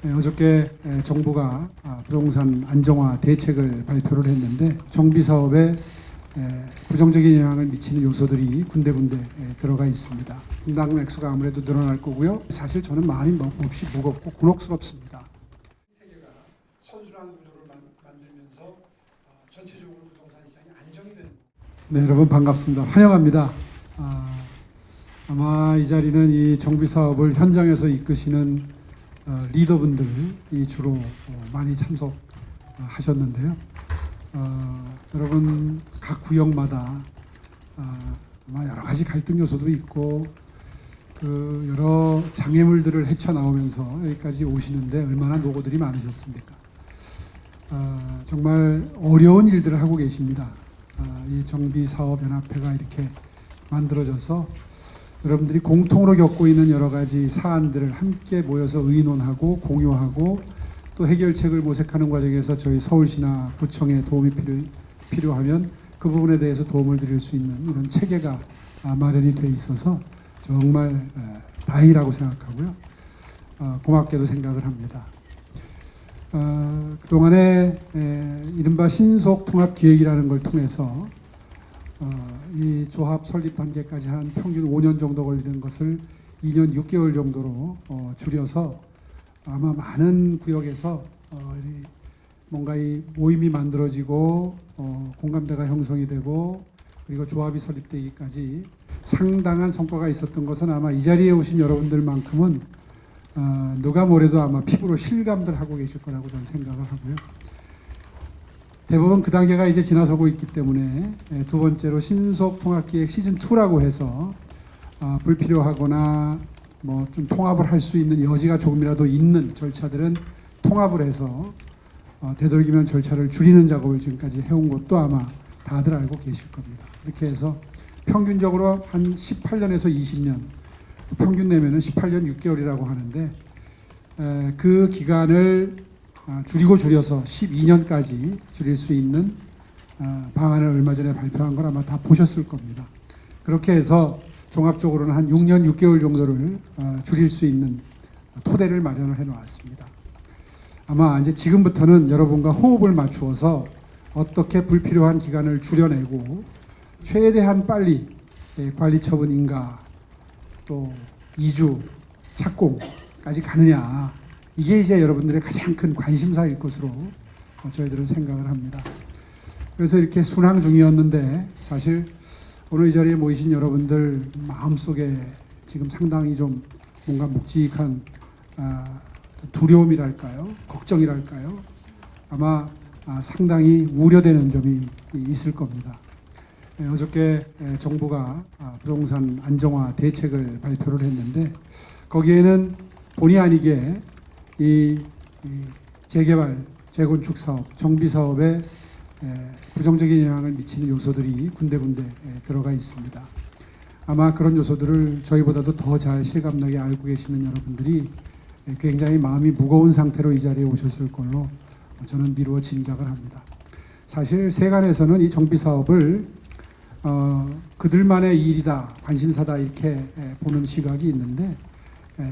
어저께 정부가 부동산 안정화 대책을 발표를 했는데 정비 사업에 부정적인 영향을 미치는 요소들이 군데군데 들어가 있습니다. 분담금 액수가 아무래도 늘어날 거고요. 사실 저는 마음이 몹시 무겁고 곤혹스럽습니다. 세계가 선순환 구조를 만들면서 전체적으로 부동산 시장이 안정이 되는. 네, 여러분 반갑습니다. 환영합니다. 아마 이 자리는 이 정비 사업을 현장에서 이끄시는 리더분들이 주로 많이 참석하셨는데요. 여러분 각 구역마다 아마 여러 가지 갈등 요소도 있고 그 여러 장애물들을 헤쳐나오면서 여기까지 오시는데 얼마나 노고들이 많으셨습니까? 정말 어려운 일들을 하고 계십니다. 이 정비사업연합회가 이렇게 만들어져서 여러분들이 공통으로 겪고 있는 여러 가지 사안들을 함께 모여서 의논하고 공유하고 또 해결책을 모색하는 과정에서 저희 서울시나 구청의 도움이 필요하면 그 부분에 대해서 도움을 드릴 수 있는 이런 체계가 마련이 돼 있어서 정말 다행이라고 생각하고요. 고맙게도 생각을 합니다. 그동안에 이른바 신속통합기획이라는 걸 통해서 이 조합 설립 단계까지 한 평균 5년 정도 걸리는 것을 2년 6개월 정도로 줄여서 아마 많은 구역에서 뭔가 이 모임이 만들어지고 공감대가 형성이 되고 그리고 조합이 설립되기까지 상당한 성과가 있었던 것은 아마 이 자리에 오신 여러분들만큼은 누가 뭐래도 아마 피부로 실감들 하고 계실 거라고 저는 생각을 하고요. 대부분 그 단계가 이제 지나서고 있기 때문에 두 번째로 신속통합기획 시즌2라고 해서 불필요하거나 뭐 좀 통합을 할 수 있는 여지가 조금이라도 있는 절차들은 통합을 해서 되도록이면 절차를 줄이는 작업을 지금까지 해온 것도 아마 다들 알고 계실 겁니다. 이렇게 해서 평균적으로 한 18년에서 20년, 평균 내면은 18년 6개월이라고 하는데 그 기간을 줄여서 12년까지 줄일 수 있는 방안을 얼마 전에 발표한 걸 아마 다 보셨을 겁니다. 그렇게 해서 종합적으로는 한 6년 6개월 정도를 줄일 수 있는 토대를 마련을 해 놓았습니다. 아마 이제 지금부터는 여러분과 호흡을 맞추어서 어떻게 불필요한 기간을 줄여내고 최대한 빨리 관리 처분 인가 또 이주 착공까지 가느냐, 이게 이제 여러분들의 가장 큰 관심사일 것으로 저희들은 생각을 합니다. 그래서 이렇게 순항 중이었는데 사실 오늘 이 자리에 모이신 여러분들 마음속에 지금 상당히 좀 뭔가 묵직한 두려움이랄까요, 걱정이랄까요, 아마 상당히 우려되는 점이 있을 겁니다. 어저께 정부가 부동산 안정화 대책을 발표를 했는데 거기에는 본의 아니게 이 재개발, 재건축 사업, 정비 사업에 부정적인 영향을 미치는 요소들이 군데군데 들어가 있습니다. 아마 그런 요소들을 저희보다도 더 잘 실감나게 알고 계시는 여러분들이 굉장히 마음이 무거운 상태로 이 자리에 오셨을 걸로 저는 미루어 짐작을 합니다. 사실 세간에서는 이 정비 사업을 그들만의 일이다, 관심사다 이렇게 보는 시각이 있는데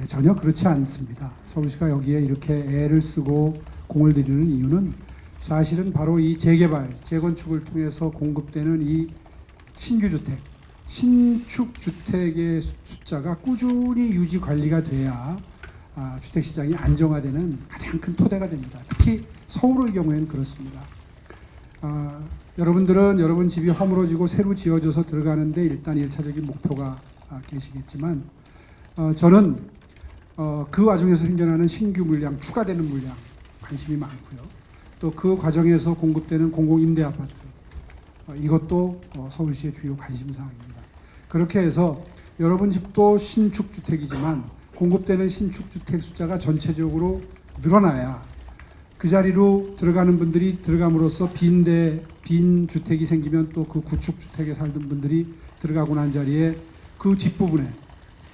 전혀 그렇지 않습니다. 서울시가 여기에 이렇게 애를 쓰고 공을 들이는 이유는 사실은 바로 이 재개발, 재건축을 통해서 공급되는 이 신규주택, 신축주택의 숫자가 꾸준히 유지 관리가 돼야 주택시장이 안정화되는 가장 큰 토대가 됩니다. 특히 서울의 경우에는 그렇습니다. 여러분들은 여러분 집이 허물어지고 새로 지어져서 들어가는데 일단 1차적인 목표가 계시겠지만 저는 그 와중에서 생겨나는 신규 물량, 추가되는 물량 관심이 많고요. 또 그 과정에서 공급되는 공공임대아파트, 이것도 서울시의 주요 관심사항입니다. 그렇게 해서 여러분 집도 신축주택이지만 공급되는 신축주택 숫자가 전체적으로 늘어나야 그 자리로 들어가는 분들이 들어감으로써 빈 주택이 생기면 또 그 구축주택에 살던 분들이 들어가고 난 자리에 그 뒷부분에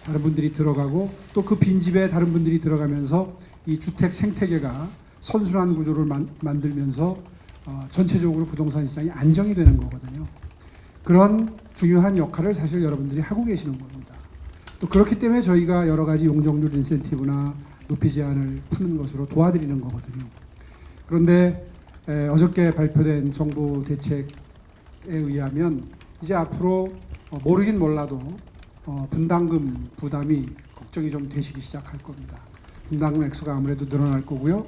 다른 분들이 들어가고 또 그 빈집에 다른 분들이 들어가면서 이 주택 생태계가 선순환 구조를 만들면서 전체적으로 부동산 시장이 안정이 되는 거거든요. 그런 중요한 역할을 사실 여러분들이 하고 계시는 겁니다. 또 그렇기 때문에 저희가 여러 가지 용적률 인센티브나 높이 제한을 푸는 것으로 도와드리는 거거든요. 그런데 어저께 발표된 정부 대책에 의하면 이제 앞으로 모르긴 몰라도 분담금 부담이 걱정이 좀 되시기 시작할 겁니다. 분담금 액수가 아무래도 늘어날 거고요.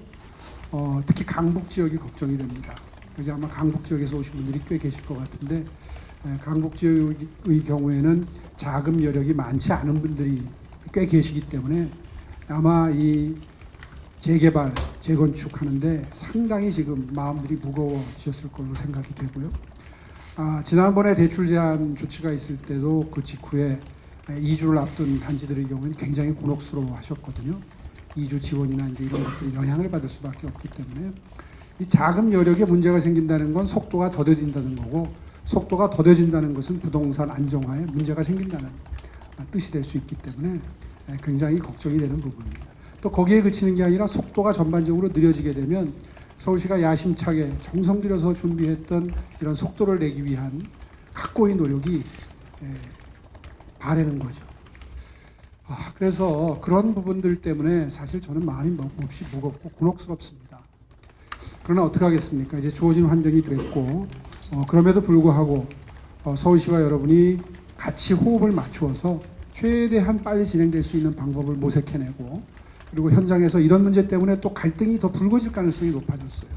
특히 강북 지역이 걱정이 됩니다. 여기 아마 강북 지역에서 오신 분들이 꽤 계실 것 같은데 강북 지역의 경우에는 자금 여력이 많지 않은 분들이 꽤 계시기 때문에 아마 이 재개발, 재건축하는데 상당히 지금 마음들이 무거워지셨을 걸로 생각이 되고요. 지난번에 대출 제한 조치가 있을 때도 그 직후에 2주를 앞둔 단지들의 경우에는 굉장히 곤혹스러워 하셨거든요. 2주 지원이나 이제 이런 것들이 영향을 받을 수밖에 없기 때문에 이 자금 여력에 문제가 생긴다는 건 속도가 더뎌진다는 거고, 속도가 더뎌진다는 것은 부동산 안정화에 문제가 생긴다는 뜻이 될 수 있기 때문에 굉장히 걱정이 되는 부분입니다. 또 거기에 그치는 게 아니라 속도가 전반적으로 느려지게 되면 서울시가 야심차게 정성 들여서 준비했던 이런 속도를 내기 위한 각고의 노력이 바라는 거죠. 그래서 그런 부분들 때문에 사실 저는 마음이 몹시 무겁고 곤혹스럽습니다. 그러나 어떻게 하겠습니까? 이제 주어진 환경이 됐고 그럼에도 불구하고 서울시와 여러분이 같이 호흡을 맞추어서 최대한 빨리 진행될 수 있는 방법을 모색해내고, 그리고 현장에서 이런 문제 때문에 또 갈등이 더 불거질 가능성이 높아졌어요.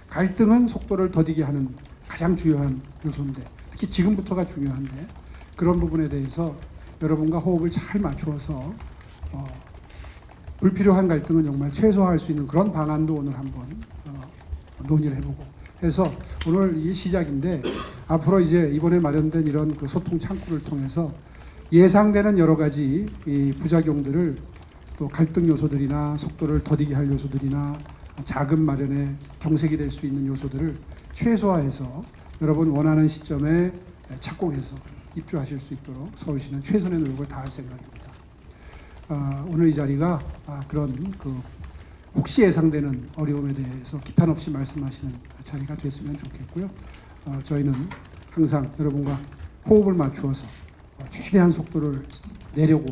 갈등은 속도를 더디게 하는 가장 중요한 요소인데, 특히 지금부터가 중요한데, 그런 부분에 대해서 여러분과 호흡을 잘 맞추어서 불필요한 갈등은 정말 최소화할 수 있는 그런 방안도 오늘 한번 논의를 해보고 해서, 오늘 이 시작인데 앞으로 이제 이번에 마련된 이런 그 소통 창구를 통해서 예상되는 여러 가지 이 부작용들을, 또 갈등 요소들이나 속도를 더디게 할 요소들이나 자금 마련에 경색이 될 수 있는 요소들을 최소화해서 여러분 원하는 시점에 착공해서 입주하실 수 있도록 서울시는 최선의 노력을 다할 생각입니다. 오늘 이 자리가 그런 그 혹시 예상되는 어려움에 대해서 기탄 없이 말씀하시는 자리가 됐으면 좋겠고요. 저희는 항상 여러분과 호흡을 맞추어서 최대한 속도를 내려고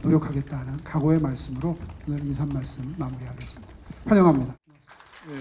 노력하겠다는 각오의 말씀으로 오늘 인사 말씀 마무리하겠습니다. 환영합니다. 네.